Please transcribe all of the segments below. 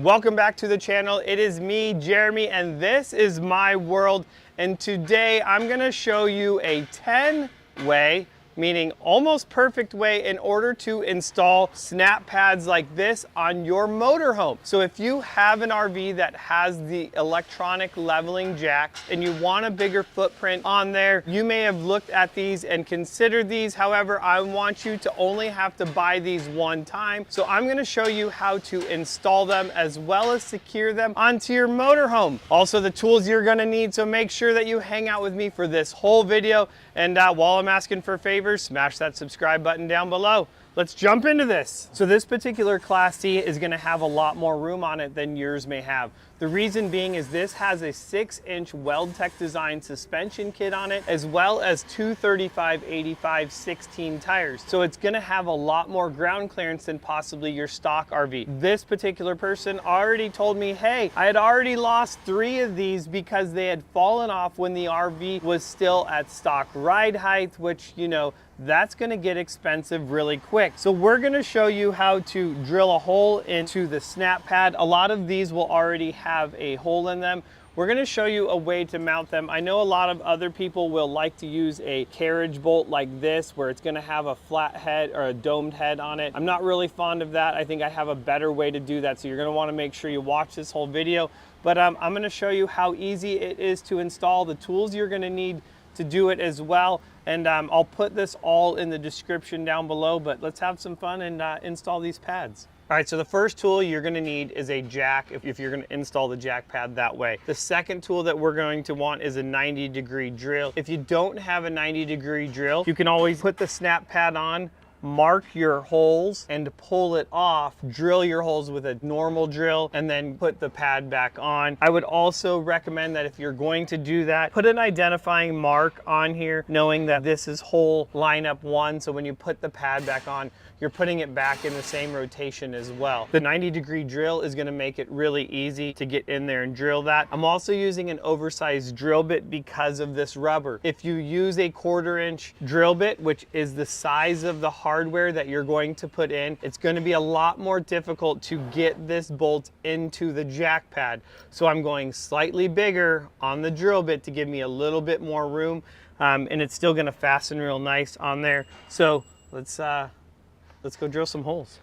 Welcome back to the channel. It is me, Jeremy, and this is my world. And today I'm gonna show you a 10-way, meaning almost perfect way, in order to install SnapPads like this on your motorhome. So if you have an RV that has the electronic leveling jacks and you want a bigger footprint on there, you may have looked at these and considered these. However, I want you to only have to buy these one time. So I'm gonna show you how to install them as well as secure them onto your motorhome. Also the tools you're gonna need, so make sure that you hang out with me for this whole video. And while I'm asking for favors, smash that subscribe button down below. Let's jump into this. So this particular Class C is gonna have a lot more room on it than yours may have. The reason being is this has a 6-inch WeldTec Designs suspension kit on it, as well as two 35/85 16 tires. So it's gonna have a lot more ground clearance than possibly your stock RV. This particular person already told me, hey, I had already lost 3 of these because they had fallen off when the RV was still at stock ride height, which, you know, that's gonna get expensive really quick. So we're gonna show you how to drill a hole into the SnapPad. A lot of these will already have a hole in them. We're gonna show you a way to mount them. I know a lot of other people will like to use a carriage bolt like this, where it's gonna have a flat head or a domed head on it. I'm not really fond of that. I think I have a better way to do that. So you're gonna wanna make sure you watch this whole video. But I'm gonna show you how easy it is to install, the tools you're gonna need to do it as well. And I'll put this all in the description down below, but let's have some fun and install these pads. All right, so the first tool you're gonna need is a jack if you're gonna install the jack pad that way. The second tool that we're going to want is a 90-degree drill. If you don't have a 90-degree drill, you can always put the SnapPad on, mark your holes and pull it off, drill your holes with a normal drill, and then put the pad back on. I would also recommend that if you're going to do that, put an identifying mark on here, knowing that this is hole lineup 1. So when you put the pad back on, you're putting it back in the same rotation as well. The 90-degree drill is gonna make it really easy to get in there and drill that. I'm also using an oversized drill bit because of this rubber. If you use a 1/4-inch drill bit, which is the size of the hardware that you're going to put in, it's going to be a lot more difficult to get this bolt into the jack pad. So I'm going slightly bigger on the drill bit to give me a little bit more room, and it's still going to fasten real nice on there. So let's go drill some holes.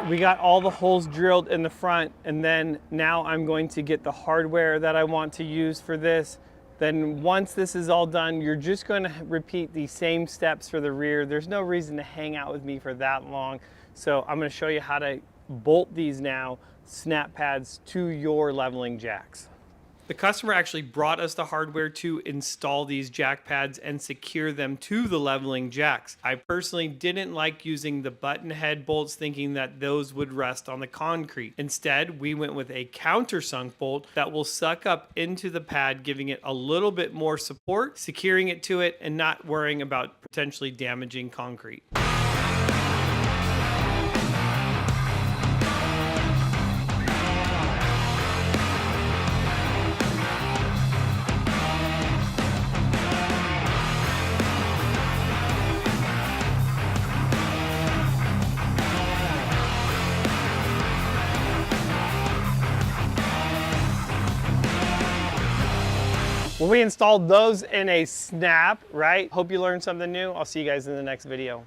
We got all the holes drilled in the front, and then now I'm going to get the hardware that I want to use for this. Then once this is all done, you're just going to repeat the same steps for the rear. There's no reason to hang out with me for that long. So I'm going to show you how to bolt these now, SnapPads, to your leveling jacks. The customer actually brought us the hardware to install these jack pads and secure them to the leveling jacks. I personally didn't like using the button head bolts, thinking that those would rest on the concrete. Instead, we went with a countersunk bolt that will suck up into the pad, giving it a little bit more support, securing it to it, and not worrying about potentially damaging concrete. Well, we installed those in a snap, right? Hope you learned something new. I'll see you guys in the next video.